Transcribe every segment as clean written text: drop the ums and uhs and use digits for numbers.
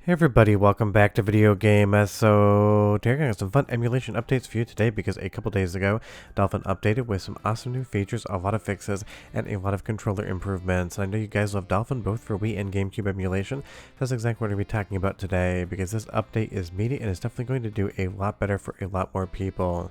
Hey everybody, welcome back to Video Game. So today I got some fun emulation updates for you today because a couple days ago, Dolphin updated with some awesome new features, a lot of fixes, and a lot of controller improvements. I know you guys love Dolphin both for Wii and GameCube emulation. That's exactly what we're going to be talking about today because this update is meaty and is definitely going to do a lot better for a lot more people.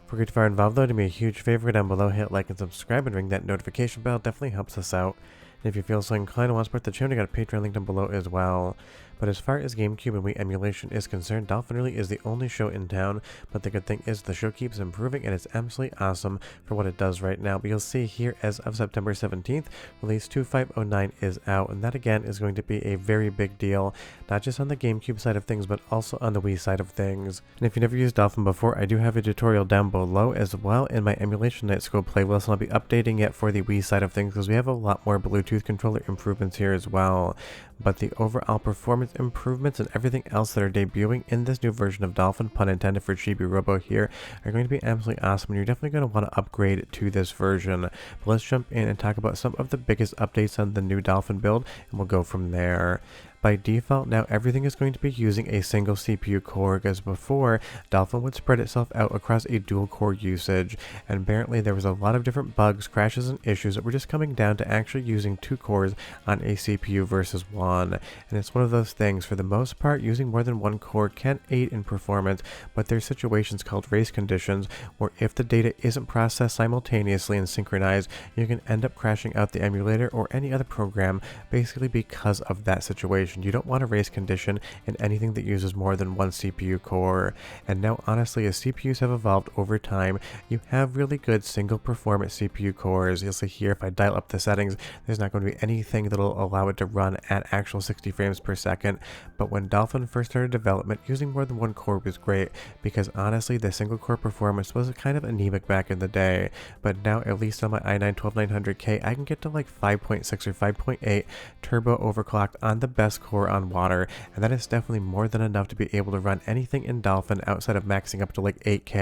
If you're too far involved though, do me a huge favor down below, hit like and subscribe and ring that notification bell, definitely helps us out. And if you feel so inclined and want to support the channel, you got a Patreon link down below as well. But as far as GameCube and Wii emulation is concerned, Dolphin really is the only show in town, but the good thing is the show keeps improving and it's absolutely awesome for what it does right now. But you'll see here as of September 17th, release 2509 is out, and that again is going to be a very big deal, not just on the GameCube side of things, but also on the Wii side of things. And if you never used Dolphin before, I do have a tutorial down below as well in my Emulation Night School playlist, and I'll be updating it for the Wii side of things because we have a lot more Bluetooth controller improvements here as well. But the overall performance improvements and everything else that are debuting in this new version of Dolphin, pun intended for Chibi Robo here, are going to be absolutely awesome, and you're definitely going to want to upgrade to this version. But let's jump in and talk about some of the biggest updates on the new Dolphin build, and we'll go from there. By default, now everything is going to be using a single CPU core, because before, Dolphin would spread itself out across a dual core usage, and apparently there was a lot of different bugs, crashes, and issues that were just coming down to actually using two cores on a CPU versus one. And it's one of those things, for the most part, using more than one core can aid in performance, but there's situations called race conditions, where if the data isn't processed simultaneously and synchronized, you can end up crashing out the emulator or any other program, basically because of that situation. You don't want a race condition in anything that uses more than one CPU core. And now honestly, as CPUs have evolved over time, you have really good single performance CPU cores. You'll see here, if I dial up the settings, there's not going to be anything that'll allow it to run at actual 60 frames per second. But when Dolphin first started development, using more than one core was great, because honestly the single core performance was kind of anemic back in the day. But now, at least on my i9-12900K, I can get to like 5.6 or 5.8 turbo overclocked on the best core on water, and that is definitely more than enough to be able to run anything in Dolphin outside of maxing up to like 8K,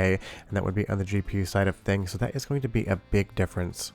and that would be on the GPU side of things, so that is going to be a big difference.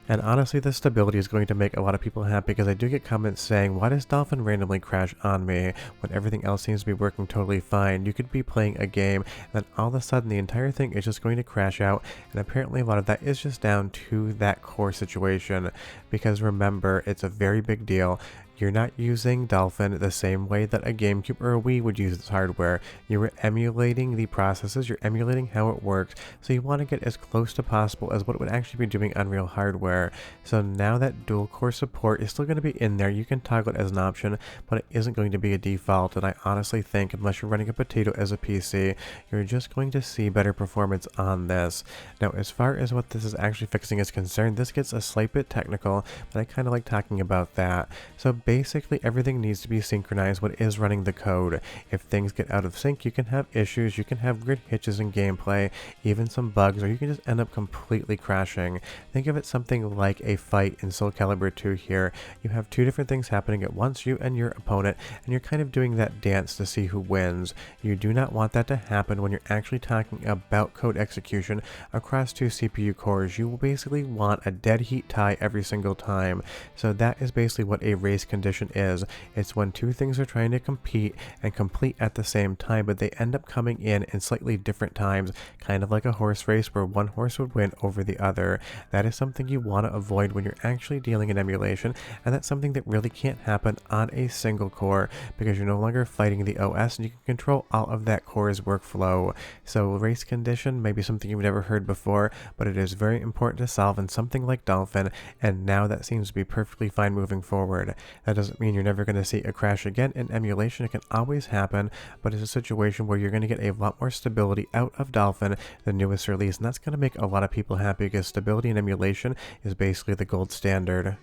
And honestly, this stability is going to make a lot of people happy, because I do get comments saying, why does Dolphin randomly crash on me when everything else seems to be working totally fine? You could be playing a game, and then all of a sudden the entire thing is just going to crash out, and apparently a lot of that is just down to that core situation, because remember, it's a very big deal. You're not using Dolphin the same way that a GameCube or a Wii would use its hardware. You are emulating the processes, you're emulating how it works, so you want to get as close to possible as what it would actually be doing on real hardware. So now that dual core support is still going to be in there, you can toggle it as an option, but it isn't going to be a default, and I honestly think, unless you're running a potato as a PC, you're just going to see better performance on this. Now, as far as what this is actually fixing is concerned, this gets a slight bit technical, but I kind of like talking about that. So basically everything needs to be synchronized what is running the code. If things get out of sync, you can have issues, you can have weird hitches in gameplay, even some bugs, or you can just end up completely crashing. Think of it something like a fight in Soul Calibur 2 here. You have two different things happening at once, you and your opponent, and you're kind of doing that dance to see who wins. You do not want that to happen when you're actually talking about code execution across two CPU cores. You will basically want a dead heat tie every single time. So that is basically what a race condition is. It's when two things are trying to compete and complete at the same time, but they end up coming in slightly different times, kind of like a horse race where one horse would win over the other. That is something you want to avoid when you're actually dealing in emulation, and that's something that really can't happen on a single core, because you're no longer fighting the OS and you can control all of that core's workflow. So race condition may be something you've never heard before, but it is very important to solve in something like Dolphin, and now that seems to be perfectly fine moving forward. That doesn't mean you're never going to see a crash again in emulation. It can always happen, but it's a situation where you're going to get a lot more stability out of Dolphin, the newest release, and that's going to make a lot of people happy, because stability in emulation is basically the gold standard.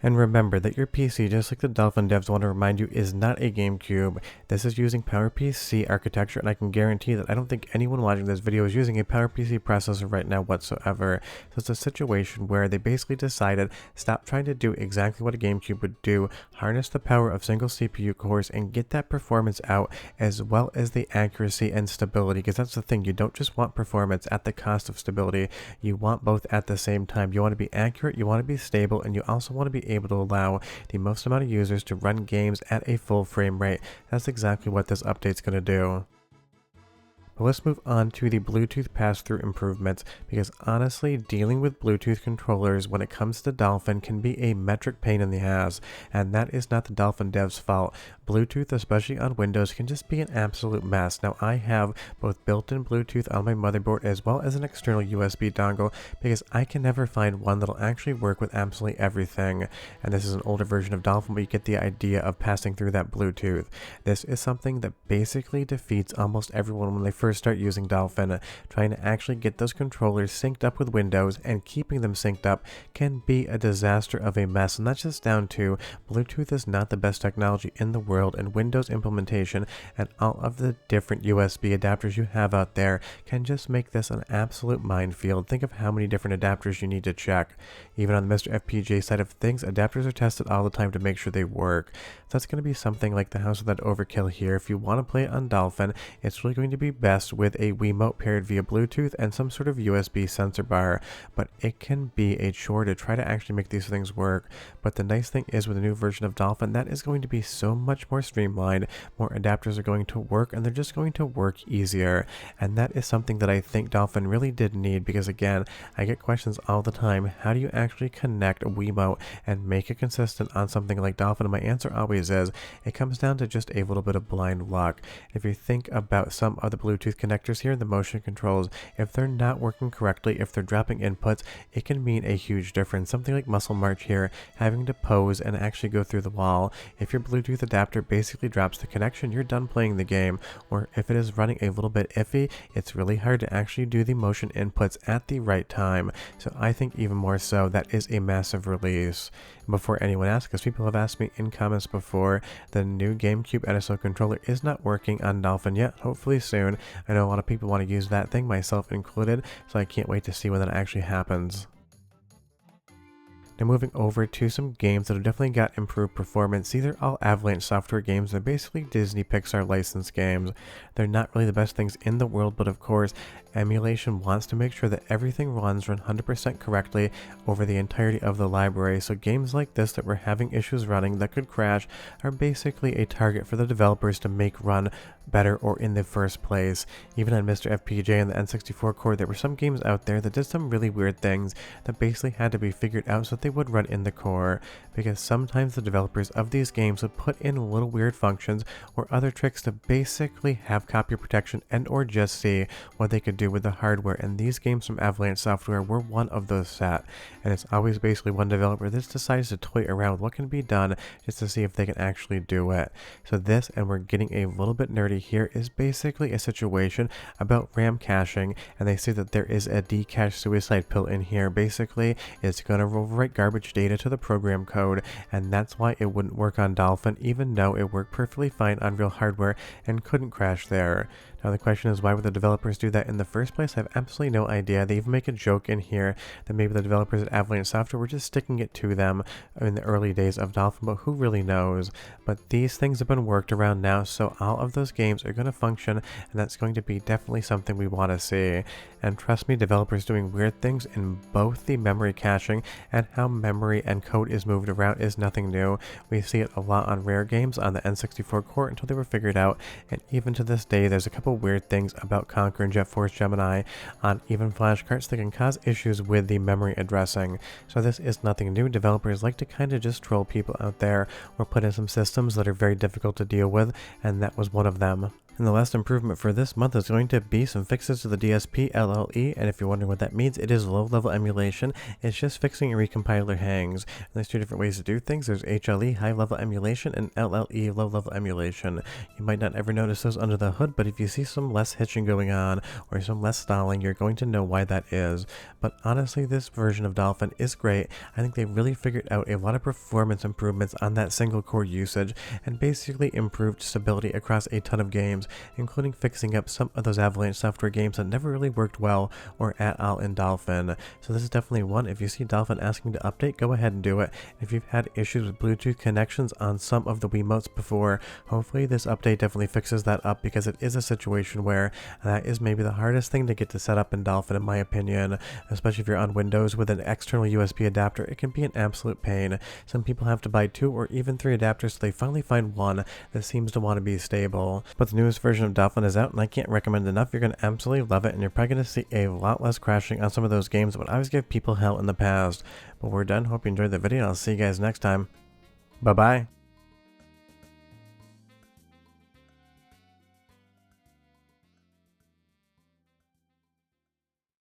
And remember that your PC, just like the Dolphin devs want to remind you, is not a GameCube. This is using PowerPC architecture, and I can guarantee that I don't think anyone watching this video is using a PowerPC processor right now whatsoever. So it's a situation where they basically decided, stop trying to do exactly what a GameCube would do, harness the power of single CPU cores, and get that performance out, as well as the accuracy and stability, because that's the thing, you don't just want performance at the cost of stability, you want both at the same time. You want to be accurate, you want to be stable, and you also want to be able to allow the most amount of users to run games at a full frame rate. That's exactly what this update's going to do. But let's move on to the Bluetooth pass-through improvements, because honestly, dealing with Bluetooth controllers when it comes to Dolphin can be a metric pain in the ass, and that is not the Dolphin devs' fault. Bluetooth, especially on Windows, can just be an absolute mess. Now, I have both built-in Bluetooth on my motherboard as well as an external USB dongle, because I can never find one that'll actually work with absolutely everything. And this is an older version of Dolphin, but you get the idea of passing through that Bluetooth. This is something that basically defeats almost everyone when they first start using Dolphin. Trying to actually get those controllers synced up with Windows and keeping them synced up can be a disaster of a mess, and that's just down to Bluetooth is not the best technology in the world, and Windows implementation and all of the different USB adapters you have out there can just make this an absolute minefield. Think of how many different adapters you need to check. Even on the Mr. FPGA side of things, adapters are tested all the time to make sure they work. So that's going to be something like the House of that Overkill here. If you want to play it on Dolphin, it's really going to be best with a Wiimote paired via Bluetooth and some sort of USB sensor bar, but it can be a chore to try to actually make these things work. But the nice thing is with the new version of Dolphin, that is going to be so much more streamlined, more adapters are going to work, and they're just going to work easier. And that is something that I think Dolphin really did need, because again, I get questions all the time, how do you actually connect a Wiimote and make it consistent on something like Dolphin? And my answer always is, it comes down to just a little bit of blind luck. If you think about some of the Bluetooth connectors here, the motion controls, if they're not working correctly, if they're dropping inputs, it can mean a huge difference. Something like Muscle March here, having to pose and actually go through the wall. If your Bluetooth adapter basically drops the connection, you're done playing the game. Or if it is running a little bit iffy, it's really hard to actually do the motion inputs at the right time. So I think even more so, that is a massive release. Before anyone asks, because people have asked me in comments before, the new GameCube NSO controller is not working on Dolphin yet. Hopefully soon. I know a lot of people want to use that thing, myself included, so I can't wait to see when that actually happens. Now moving over to some games that have definitely got improved performance. These are all Avalanche Software games. They're basically Disney Pixar licensed games. They're not really the best things in the world, but of course, Emulation wants to make sure that everything runs 100% correctly over the entirety of the library. So games like this that were having issues running that could crash are basically a target for the developers to make run better or in the first place. Even on Mr. FPGA and the N64 core, there were some games out there that did some really weird things that basically had to be figured out so that they would run in the core, because sometimes the developers of these games would put in little weird functions or other tricks to basically have copy protection and or just see what they could do with the hardware, and these games from Avalanche Software were one of those set. And it's always basically one developer that decides to toy around with what can be done just to see if they can actually do it. So this, and we're getting a little bit nerdy here, is basically a situation about RAM caching, and they say that there is a decache suicide pill in here. Basically, it's going to overwrite garbage data to the program code, and that's why it wouldn't work on Dolphin, even though it worked perfectly fine on real hardware and couldn't crash there. Now the question is, why would the developers do that in the first place? I have absolutely no idea. They even make a joke in here that maybe the developers at Avalanche Software were just sticking it to them in the early days of Dolphin, but who really knows? But these things have been worked around now, so all of those games are going to function, and that's going to be definitely something we want to see. And trust me, developers doing weird things in both the memory caching and how memory and code is moved around is nothing new. We see it a lot on rare games on the N64 core until they were figured out, and even to this day there's a couple weird things about Conquer and Jet Force Gemini on even flash cards that can cause issues with the memory addressing. So this is nothing new. Developers like to kind of just troll people out there or put in some systems that are very difficult to deal with, and that was one of them. And the last improvement for this month is going to be some fixes to the DSP LLE, and if you're wondering what that means, it is low-level emulation. It's just fixing a recompiler hangs. And there's two different ways to do things. There's HLE, high-level emulation, and LLE, low-level emulation. You might not ever notice those under the hood, but if you see some less hitching going on or some less stalling, you're going to know why that is. But honestly, this version of Dolphin is great. I think they really figured out a lot of performance improvements on that single core usage and basically improved stability across a ton of games. games, including fixing up some of those Avalanche Software games that never really worked well or at all in Dolphin. So this is definitely one. If you see Dolphin asking to update, go ahead and do it. If you've had issues with Bluetooth connections on some of the Wiimotes before, hopefully this update definitely fixes that up, because it is a situation where that is maybe the hardest thing to get to set up in Dolphin, in my opinion. Especially if you're on Windows with an external USB adapter, it can be an absolute pain. Some people have to buy 2 or even 3 adapters so they finally find one that seems to want to be stable. But the newest version of Dolphin is out, and I can't recommend enough. You're going to absolutely love it, and you're probably going to see a lot less crashing on some of those games that would always give people hell in the past. But we're done. Hope you enjoyed the video, and I'll see you guys next time. Bye bye.